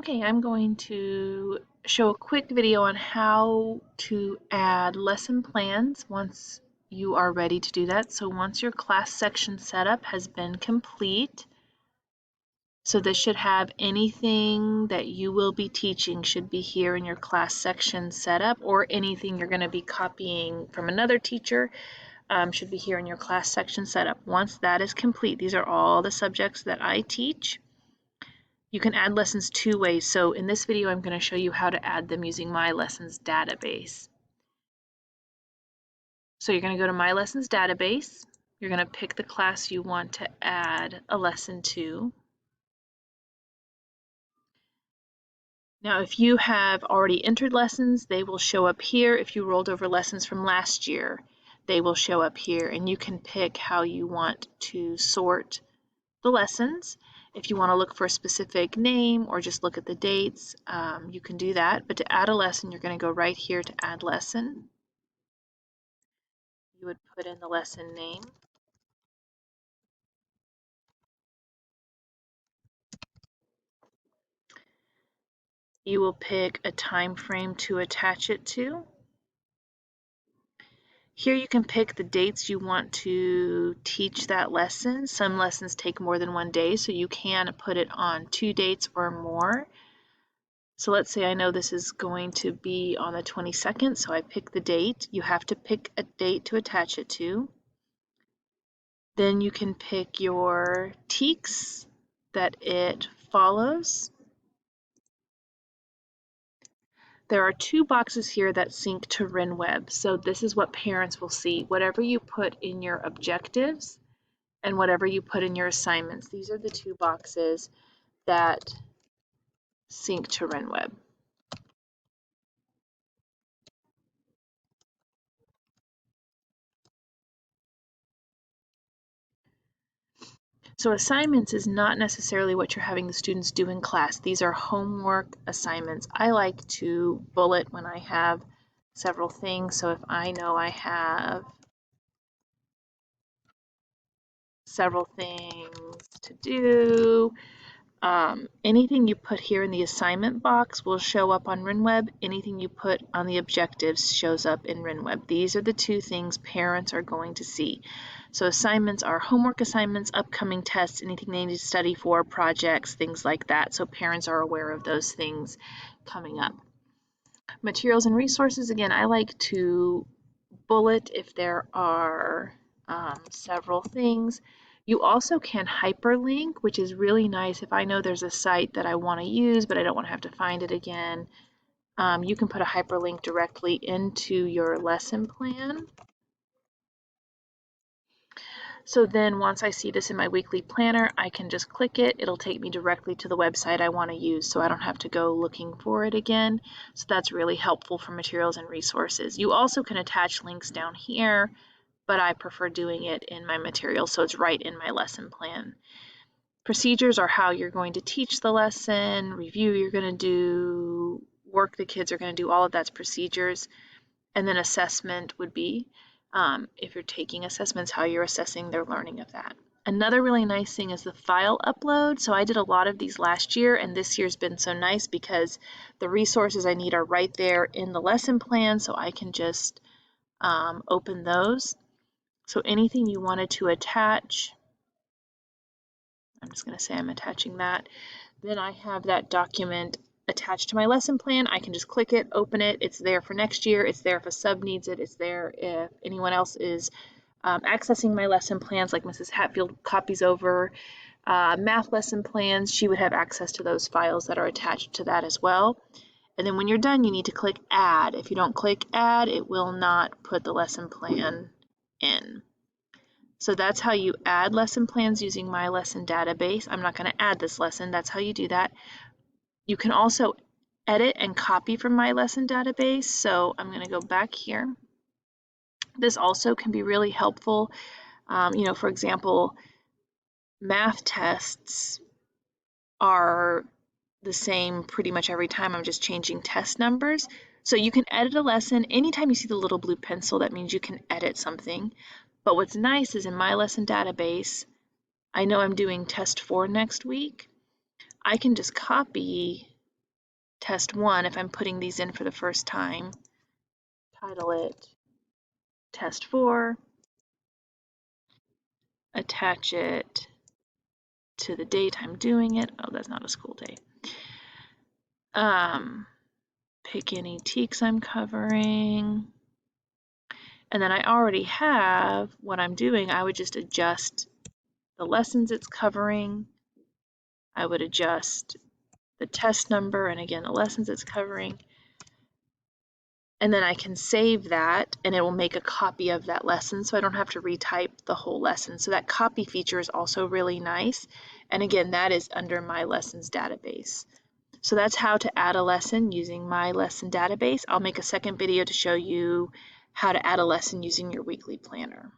Okay, I'm going to show a quick video on how to add lesson plans once you are ready to do that. So once your class section setup has been complete, so this should have anything that you will be teaching should be here in your class section setup, or anything you're going to be copying from another teacher should be here in your class section setup. Once that is complete, these are all the subjects that I teach. You can add lessons two ways. So in this video, I'm going to show you how to add them using My Lessons database. So you're going to go to My Lessons database. You're going to pick the class you want to add a lesson to. Now, if you have already entered lessons, they will show up here. If you rolled over lessons from last year, they will show up here, and you can pick how you want to sort the lessons. If you want to look for a specific name or just look at the dates, you can do that. But to add a lesson, you're going to go right here to add lesson. You would put in the lesson name. You will pick a time frame to attach it to. Here you can pick the dates you want to teach that lesson. Some lessons take more than one day, so you can put it on 2 dates or more. So let's say I know this is going to be on the 22nd, so I pick the date. You have to pick a date to attach it to. Then you can pick your TEKS that it follows. There are 2 boxes here that sync to RenWeb, so this is what parents will see. Whatever you put in your objectives and whatever you put in your assignments, these are the 2 boxes that sync to RenWeb. So assignments is not necessarily what you're having the students do in class. These are homework assignments. I like to bullet when I have several things. So if I know I have several things to do, anything you put here in the assignment box will show up on RenWeb. Anything you put on the objectives shows up in RenWeb. These are the 2 things parents are going to see. So assignments are homework assignments, upcoming tests, anything they need to study for, projects, things like that. So parents are aware of those things coming up. Materials and resources, again, I like to bullet if there are several things. You also can hyperlink, which is really nice if I know there's a site that I want to use, but I don't want to have to find it again. You can put a hyperlink directly into your lesson plan. So then once I see this in my weekly planner, I can just click it. It'll take me directly to the website I want to use, so I don't have to go looking for it again. So that's really helpful for materials and resources. You also can attach links down here, but I prefer doing it in my materials, so it's right in my lesson plan. Procedures are how you're going to teach the lesson, review you're going to do, work the kids are going to do, all of that's procedures. And then assessment would be, if you're taking assessments, how you're assessing their learning of that. Another really nice thing is the file upload. So I did a lot of these last year, and this year's been so nice because the resources I need are right there in the lesson plan, so I can just open those. So anything you wanted to attach, I'm just going to say I'm attaching that. Then I have that document attached to my lesson plan. I can just click it, open it. It's there for next year. It's there if a sub needs it. It's there if anyone else is accessing my lesson plans, like Mrs. Hatfield copies over math lesson plans. She would have access to those files that are attached to that as well. And then when you're done, you need to click Add. If you don't click Add, it will not put the lesson plan in. So that's how you add lesson plans using My Lesson database. I'm not going to add this lesson. That's how you do that. You can also edit and copy from My Lesson database. So I'm going to go back here. This also can be really helpful. For example, math tests are the same pretty much every time. I'm just changing test numbers. So you can edit a lesson. Anytime you see the little blue pencil, that means you can edit something. But what's nice is in My Lesson database, I know I'm doing test 4 next week. I can just copy test 1, if I'm putting these in for the first time, title it test 4, attach it to the date I'm doing it. Oh, that's not a school day. Pick any TEKS I'm covering. And then I already have what I'm doing. I would just adjust the lessons it's covering. I would adjust the test number and again the lessons it's covering. And then I can save that and it will make a copy of that lesson so I don't have to retype the whole lesson. So that copy feature is also really nice. And again, that is under my lessons database. So that's how to add a lesson using my lesson database. I'll make a second video to show you how to add a lesson using your weekly planner.